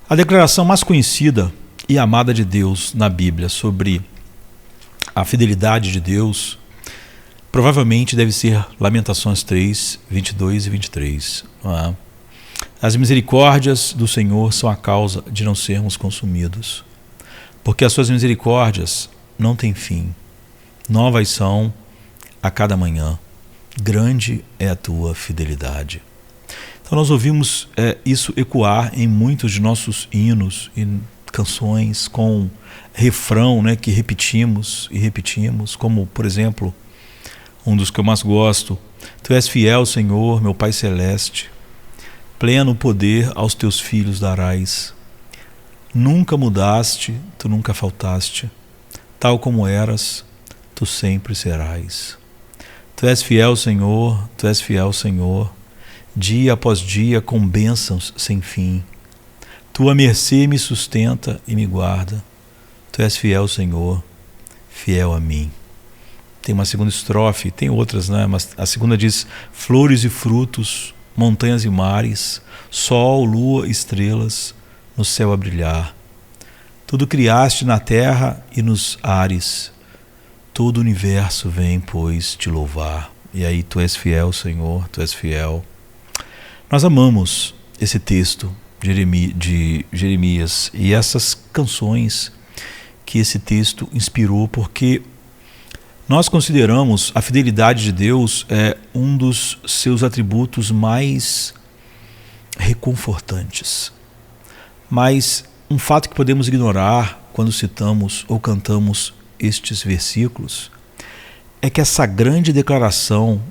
A declaração mais conhecida e amada de Deus na Bíblia sobre a fidelidade de Deus provavelmente deve ser Lamentações 3, 22 e 23. As misericórdias do Senhor são a causa de não sermos consumidos, porque as suas misericórdias não têm fim. Novas são a cada manhã. Grande é a tua fidelidade. Então nós ouvimos isso ecoar em muitos de nossos hinos e canções com refrão, que repetimos e repetimos, como, por exemplo, um dos que eu mais gosto: Tu és fiel, Senhor, meu Pai Celeste, pleno poder aos teus filhos darás. Nunca mudaste, tu nunca faltaste, tal como eras, tu sempre serás. Tu és fiel, Senhor, tu és fiel, Senhor, dia após dia com bênçãos sem fim. Tua mercê me sustenta e me guarda. Tu és fiel, Senhor, fiel a mim. Tem uma segunda estrofe, tem outras, mas a segunda diz: flores e frutos, montanhas e mares, sol, lua, estrelas, no céu a brilhar. Tudo criaste na terra e nos ares. Todo o universo vem, pois, te louvar. E aí, tu és fiel, Senhor, tu és fiel. Nós amamos esse texto de Jeremias e essas canções que esse texto inspirou, porque nós consideramos a fidelidade de Deus um dos seus atributos mais reconfortantes. Mas um fato que podemos ignorar quando citamos ou cantamos estes versículos é que essa grande declaração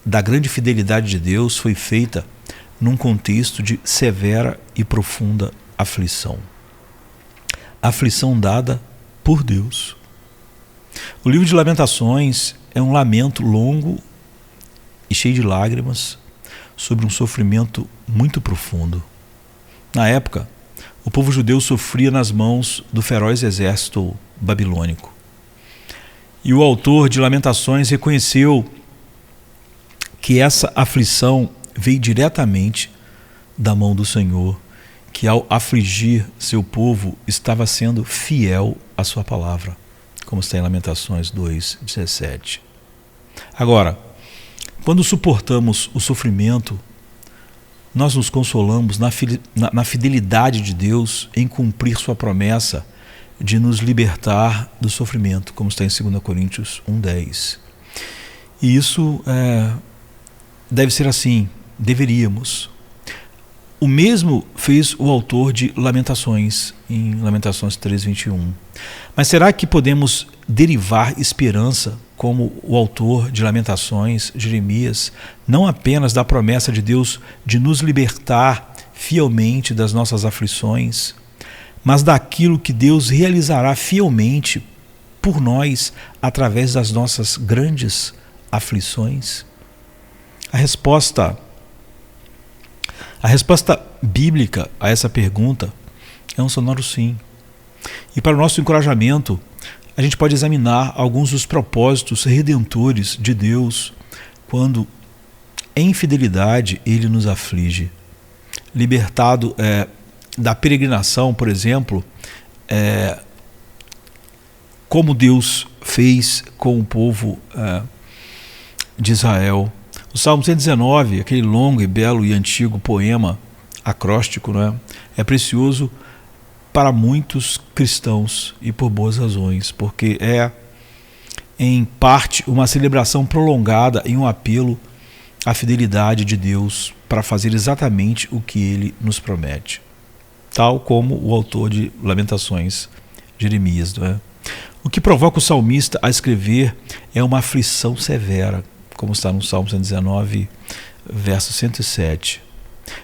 da grande fidelidade de Deus foi feita num contexto de severa e profunda aflição. Aflição dada por Deus. O livro de Lamentações é um lamento longo e cheio de lágrimas sobre um sofrimento muito profundo. Na época, o povo judeu sofria nas mãos do feroz exército babilônico. E o autor de Lamentações reconheceu que essa aflição veio diretamente da mão do Senhor, que ao afligir seu povo estava sendo fiel à sua palavra, como está em Lamentações 2:17. Agora, quando suportamos o sofrimento, nós nos consolamos na fidelidade de Deus em cumprir sua promessa de nos libertar do sofrimento, como está em 2 Coríntios 1:10. E isso deve ser assim, deveríamos. O mesmo fez o autor de Lamentações, em Lamentações 3:21. Mas será que podemos derivar esperança, como o autor de Lamentações, Jeremias, não apenas da promessa de Deus de nos libertar fielmente das nossas aflições, mas daquilo que Deus realizará fielmente por nós através das nossas grandes aflições? A resposta bíblica a essa pergunta é um sonoro sim. E para o nosso encorajamento, a gente pode examinar alguns dos propósitos redentores de Deus quando, em fidelidade, Ele nos aflige. Libertado da peregrinação, por exemplo, como Deus fez com o povo de Israel. O Salmo 119, aquele longo e belo e antigo poema acróstico, é precioso para muitos cristãos e por boas razões, porque é, em parte, uma celebração prolongada e um apelo à fidelidade de Deus para fazer exatamente o que Ele nos promete, tal como o autor de Lamentações, Jeremias. O que provoca o salmista a escrever é uma aflição severa, como está no Salmo 119, verso 107.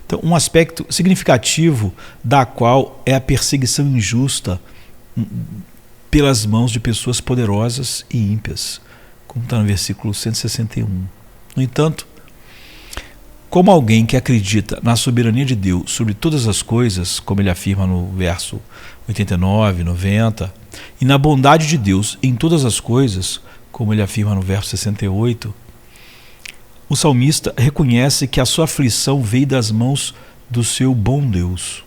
Então, um aspecto significativo da qual é a perseguição injusta pelas mãos de pessoas poderosas e ímpias, como está no versículo 161. No entanto, como alguém que acredita na soberania de Deus sobre todas as coisas, como ele afirma no verso 89, 90, e na bondade de Deus em todas as coisas, como ele afirma no verso 68, o salmista reconhece que a sua aflição veio das mãos do seu bom Deus.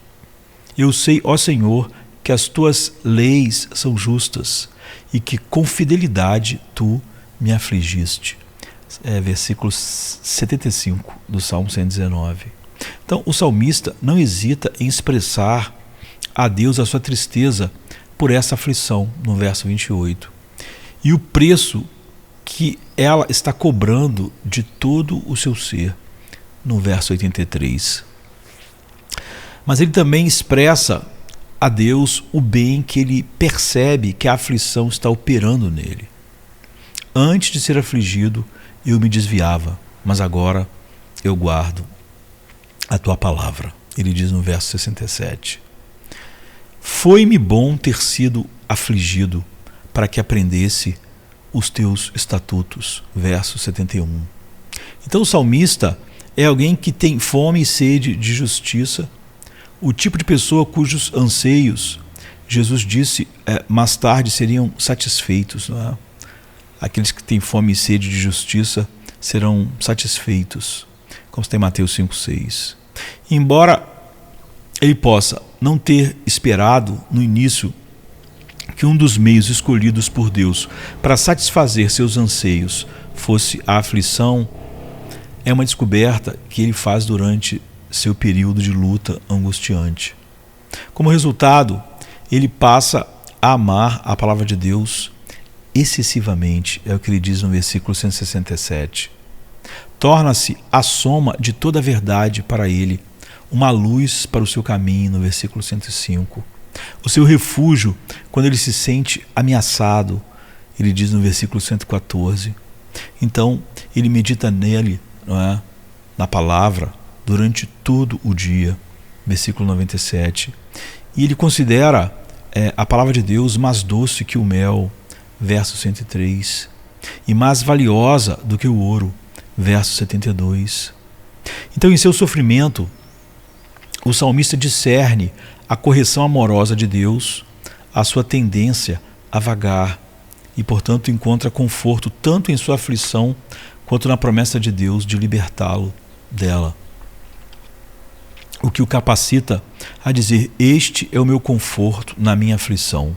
Eu sei, ó Senhor, que as tuas leis são justas e que com fidelidade tu me afligiste. Versículo 75 do Salmo 119. Então, o salmista não hesita em expressar a Deus a sua tristeza por essa aflição, no verso 28. E o preço que ela está cobrando de todo o seu ser, no verso 83. Mas ele também expressa a Deus o bem que ele percebe que a aflição está operando nele. Antes de ser afligido, eu me desviava, mas agora eu guardo a tua palavra. Ele diz no verso 67. Foi-me bom ter sido afligido para que aprendesse os teus estatutos. Verso 71. Então o salmista é alguém que tem fome e sede de justiça, o tipo de pessoa cujos anseios, Jesus disse, mais tarde seriam satisfeitos. Não é? Aqueles que têm fome e sede de justiça serão satisfeitos, como está em Mateus 5,6. Embora ele possa não ter esperado no início que um dos meios escolhidos por Deus para satisfazer seus anseios fosse a aflição, é uma descoberta que ele faz durante seu período de luta angustiante. Como resultado, ele passa a amar a palavra de Deus excessivamente, é o que ele diz no versículo 167. Torna-se a soma de toda a verdade para ele, uma luz para o seu caminho, no versículo 105. O seu refúgio quando ele se sente ameaçado, ele diz no versículo 114. Então, ele medita nele, não é? Na palavra, durante todo o dia, versículo 97. E ele considera a palavra de Deus mais doce que o mel, verso 103, e mais valiosa do que o ouro, verso 72. Então, em seu sofrimento, o salmista discerne a correção amorosa de Deus, a sua tendência a vagar, e, portanto, encontra conforto tanto em sua aflição quanto na promessa de Deus de libertá-lo dela. O que o capacita a dizer: este é o meu conforto na minha aflição,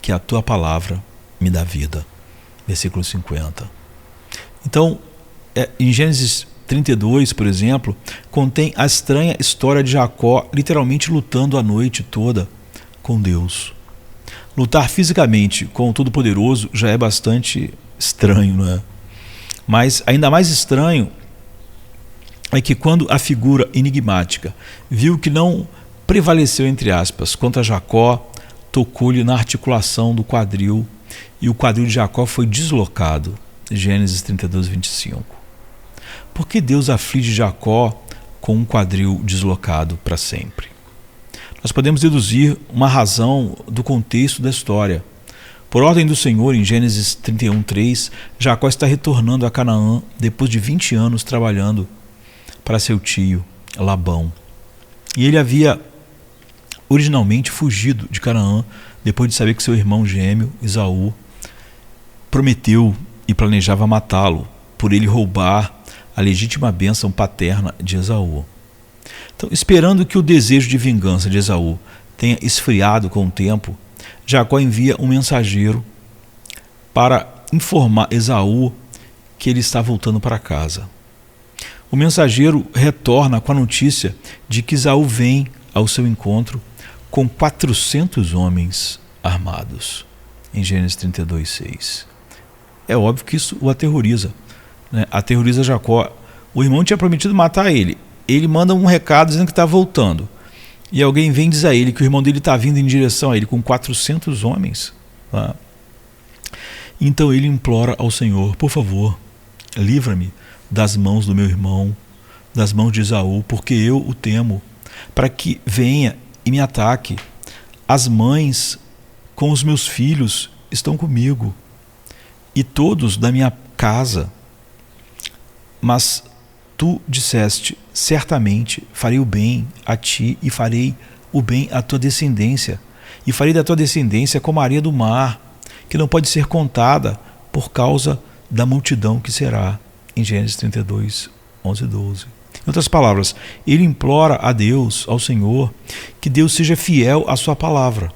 que a tua palavra me dá vida. Versículo 50. Então, em Gênesis 32, por exemplo, contém a estranha história de Jacó literalmente lutando a noite toda com Deus. Lutar fisicamente com o Todo-Poderoso já é bastante estranho, não é? Mas ainda mais estranho é que quando a figura enigmática viu que não prevaleceu, entre aspas, contra Jacó, tocou-lhe na articulação do quadril e o quadril de Jacó foi deslocado. Gênesis 32, 25. Por que Deus aflige Jacó com um quadril deslocado para sempre? Nós podemos deduzir uma razão do contexto da história. Por ordem do Senhor, em Gênesis 31, 3, Jacó está retornando a Canaã depois de 20 anos trabalhando para seu tio Labão. E ele havia originalmente fugido de Canaã depois de saber que seu irmão gêmeo, Esaú, prometeu e planejava matá-lo por ele roubar a legítima bênção paterna de Esaú. Então, esperando que o desejo de vingança de Esaú tenha esfriado com o tempo, Jacó envia um mensageiro para informar Esaú que ele está voltando para casa. O mensageiro retorna com a notícia de que Esaú vem ao seu encontro com 400 homens armados, em Gênesis 32, 6. É óbvio que isso o aterroriza, né? Aterroriza Jacó. O irmão tinha prometido matar ele. Ele manda um recado dizendo que está voltando. E alguém vem e diz a ele que o irmão dele está vindo em direção a ele com 400 homens. Tá? Então ele implora ao Senhor: por favor, livra-me das mãos do meu irmão, das mãos de Esaú, porque eu o temo, para que venha e me ataque. As mães com os meus filhos estão comigo, e todos da minha casa. Mas tu disseste: certamente farei o bem a ti e farei o bem à tua descendência, e farei da tua descendência como a areia do mar, que não pode ser contada por causa da multidão que será. Em Gênesis 32, 11 e 12. Em outras palavras, ele implora a Deus, ao Senhor, que Deus seja fiel à sua palavra.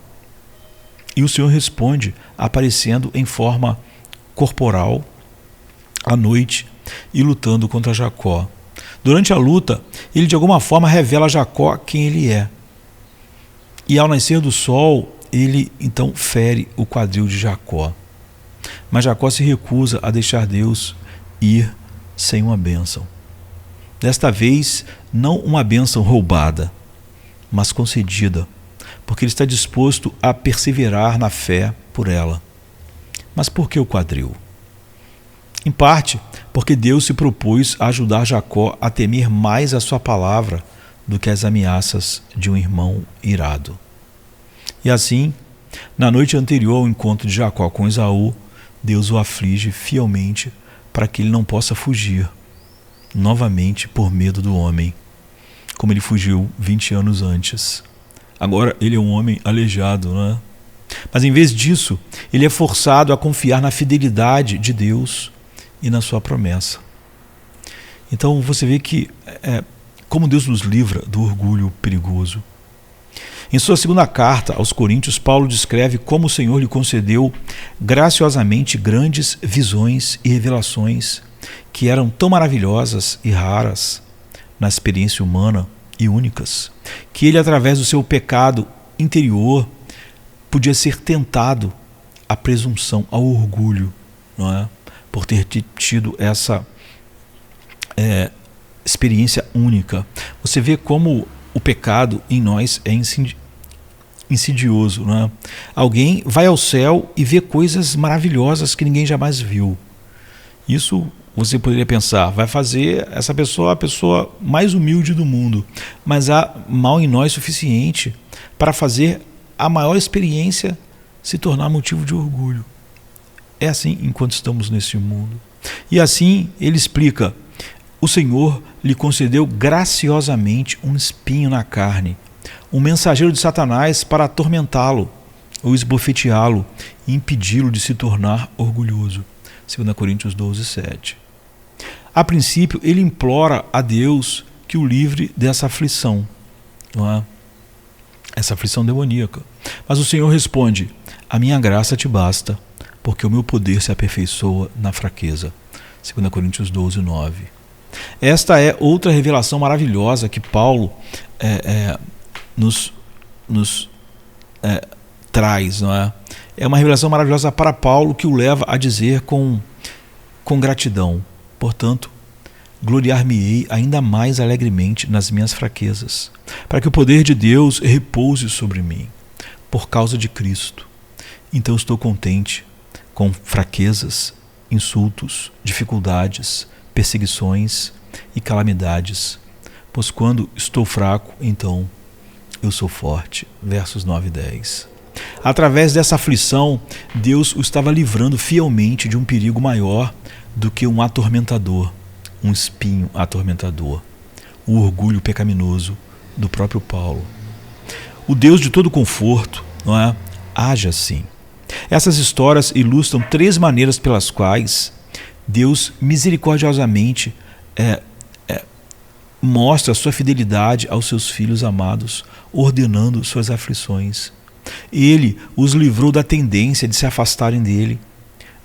E o Senhor responde aparecendo em forma corporal à noite e lutando contra Jacó. Durante a luta, ele de alguma forma revela a Jacó quem ele é. E ao nascer do sol, ele então fere o quadril de Jacó. Mas Jacó se recusa a deixar Deus ir sem uma bênção. Desta vez, não uma bênção roubada, mas concedida, porque ele está disposto a perseverar na fé por ela. Mas por que o quadril? Em parte, porque Deus se propôs a ajudar Jacó a temer mais a sua palavra do que as ameaças de um irmão irado. E assim, na noite anterior ao encontro de Jacó com Esaú, Deus o aflige fielmente para que ele não possa fugir novamente por medo do homem, como ele fugiu 20 anos antes. Agora ele é um homem aleijado, não é? Mas em vez disso, ele é forçado a confiar na fidelidade de Deus e na sua promessa. Então você vê que como Deus nos livra do orgulho perigoso. Em sua segunda carta aos Coríntios, Paulo descreve como o Senhor lhe concedeu graciosamente grandes visões e revelações que eram tão maravilhosas e raras na experiência humana e únicas, que ele, através do seu pecado interior, podia ser tentado à presunção, ao orgulho, não é? Por ter tido essa experiência única. Você vê como o pecado em nós é insidioso, não é? Alguém vai ao céu e vê coisas maravilhosas que ninguém jamais viu. Isso você poderia pensar, vai fazer essa pessoa a pessoa mais humilde do mundo, mas há mal em nós suficiente para fazer a maior experiência se tornar motivo de orgulho. É assim enquanto estamos nesse mundo. E assim ele explica: o Senhor lhe concedeu graciosamente um espinho na carne, um mensageiro de Satanás para atormentá-lo ou esbofeteá-lo e impedi-lo de se tornar orgulhoso. 2 Coríntios 12, 7. A princípio, ele implora a Deus que o livre dessa aflição, não é? Essa aflição demoníaca. Mas o Senhor responde: a minha graça te basta, porque o meu poder se aperfeiçoa na fraqueza. 2 Coríntios 12, 9. Esta é outra revelação maravilhosa que Paulo nos traz, não é? É uma revelação maravilhosa para Paulo que o leva a dizer com gratidão: portanto, gloriar-me-ei ainda mais alegremente nas minhas fraquezas, para que o poder de Deus repouse sobre mim, por causa de Cristo. Então estou contente com fraquezas, insultos, dificuldades, perseguições e calamidades, pois quando estou fraco, então eu sou forte. Versos 9 e 10. Através dessa aflição, Deus o estava livrando fielmente de um perigo maior do que um atormentador, um espinho atormentador, o orgulho pecaminoso do próprio Paulo. O Deus de todo conforto, não é? Age assim. Essas histórias ilustram 3 maneiras pelas quais Deus misericordiosamente mostra sua fidelidade aos seus filhos amados, ordenando suas aflições. Ele os livrou da tendência de se afastarem dele,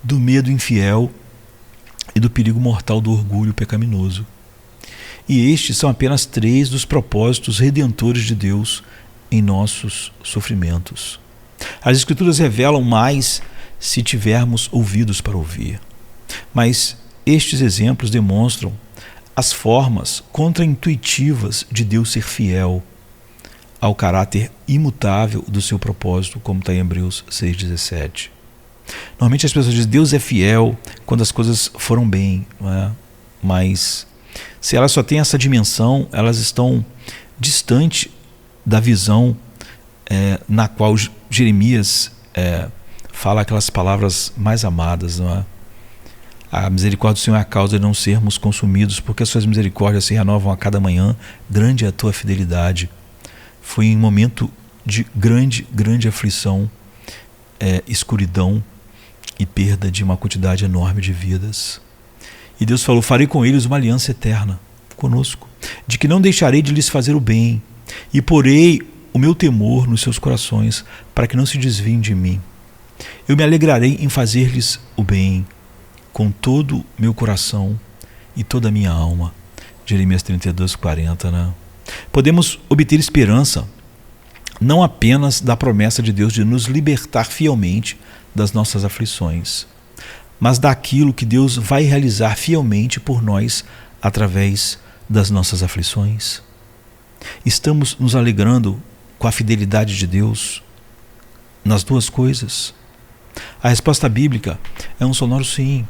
do medo infiel e do perigo mortal do orgulho pecaminoso. E estes são apenas 3 dos propósitos redentores de Deus em nossos sofrimentos. As Escrituras revelam mais se tivermos ouvidos para ouvir. Mas estes exemplos demonstram as formas contraintuitivas de Deus ser fiel ao caráter imutável do seu propósito, como está em Hebreus 6,17. Normalmente as pessoas dizem: Deus é fiel quando as coisas foram bem, não é? Mas se elas só têm essa dimensão, elas estão distante da visão na qual Jeremias fala aquelas palavras mais amadas, não é? A misericórdia do Senhor é a causa de não sermos consumidos, porque as suas misericórdias se renovam a cada manhã. Grande é a tua fidelidade. Foi em momento de grande aflição, escuridão e perda de uma quantidade enorme de vidas. E Deus falou: farei com eles uma aliança eterna. conosco, de que não deixarei de lhes fazer o bem e porei o meu temor nos seus corações para que não se desviem de mim. Eu me alegrarei em fazer-lhes o bem com todo o meu coração e toda a minha alma. Jeremias 32:40, né? Podemos obter esperança não apenas da promessa de Deus de nos libertar fielmente das nossas aflições, mas daquilo que Deus vai realizar fielmente por nós através das nossas aflições. Estamos nos alegrando com a fidelidade de Deus nas duas coisas? A resposta bíblica é um sonoro sim,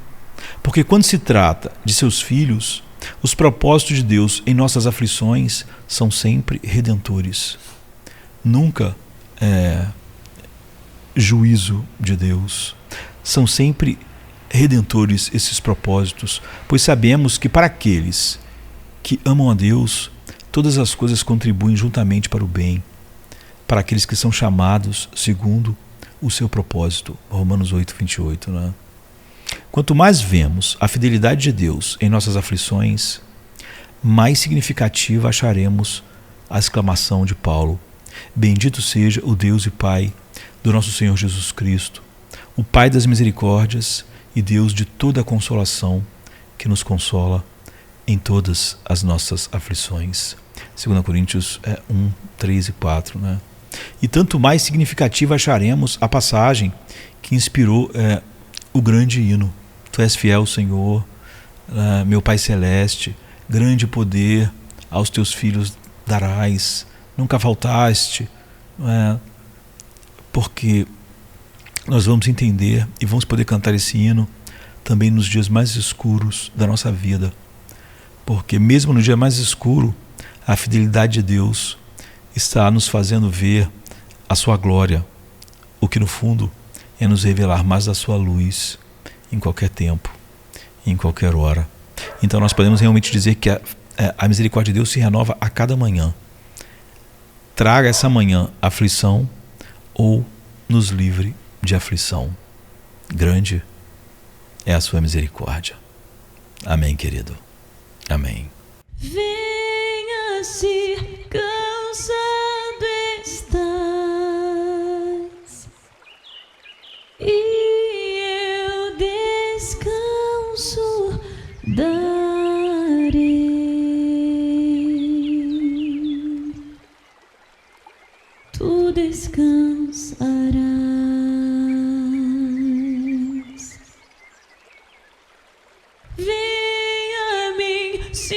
porque quando se trata de seus filhos, os propósitos de Deus em nossas aflições são sempre redentores. Nunca juízo de Deus. São sempre redentores esses propósitos, pois sabemos que para aqueles que amam a Deus, todas as coisas contribuem juntamente para o bem, para aqueles que são chamados segundo o seu propósito. Romanos 8:28, né? Quanto mais vemos a fidelidade de Deus em nossas aflições, mais significativa acharemos a exclamação de Paulo: bendito seja o Deus e Pai do nosso Senhor Jesus Cristo, o Pai das misericórdias e Deus de toda a consolação, que nos consola em todas as nossas aflições. 2 Coríntios 1, 3 e 4, né? E tanto mais significativa acharemos a passagem que inspirou o grande hino: Tu és fiel, Senhor, meu Pai Celeste, grande poder aos teus filhos darás, nunca faltaste, porque nós vamos entender e vamos poder cantar esse hino também nos dias mais escuros da nossa vida, porque mesmo no dia mais escuro, a fidelidade de Deus está nos fazendo ver a sua glória, o que no fundo é nos revelar mais da sua luz em qualquer tempo, em qualquer hora. Então nós podemos realmente dizer que a misericórdia de Deus se renova a cada manhã. Traga essa manhã aflição ou nos livre de aflição. Grande é a sua misericórdia. Amém, querido. Amém. Venha se cansado estás, e eu descanso darei. Tu descansarás. Venha a mim se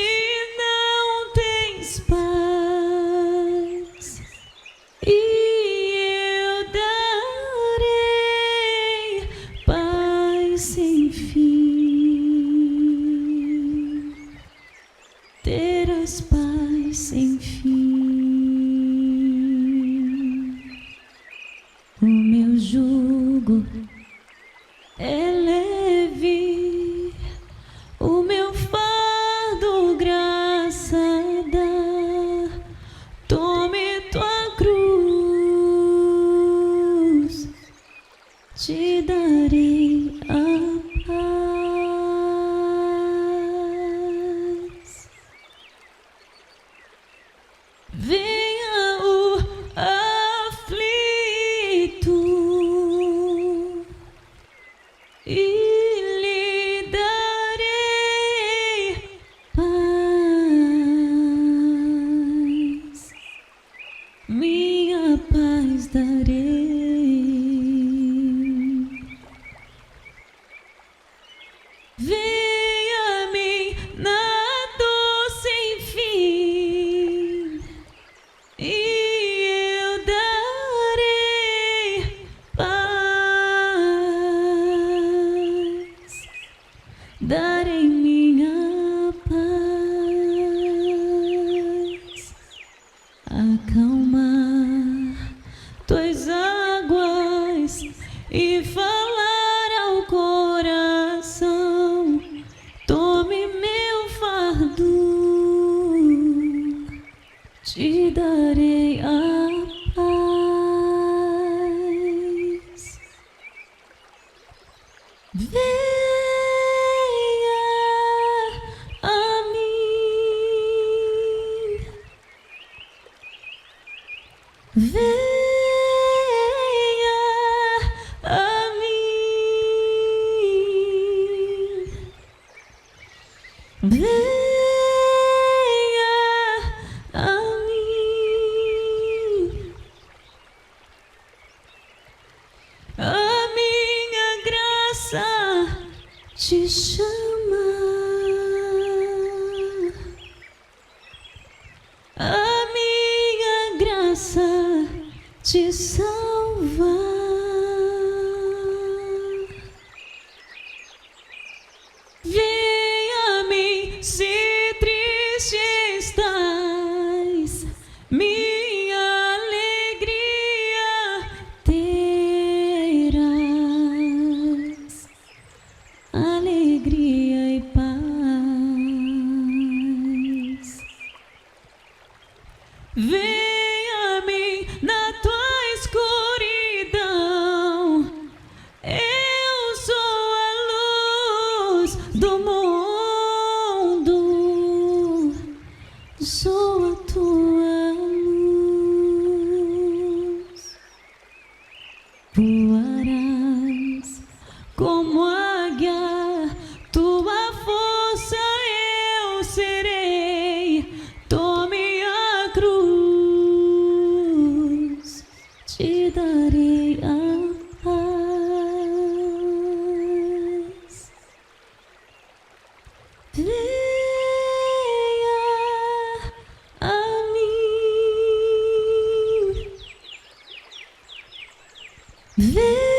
não tens paz, e eu darei paz sem fim. Terás paz sem fim. O meu jugo é leve, o meu fardo graça dá. Tome tua cruz, te darei a paz. Venha o aflito e lhe darei paz, minha paz darei. Venha a mim na dor sem fim, e eu darei paz, darei minha paz. Acalmar tuas águas e falar ao coração: tome meu fardo, te darei a paz. Venha a mim. te chama. A minha graça te salva. Venha a mim se triste estás, minha alegria terás, alegria e paz. Venha a mim na tua escuridão, eu sou a luz do mundo, sou a tua luz. Voarás como águia, tua força eu serei. Tome a cruz, te darei a paz. Venha a mim.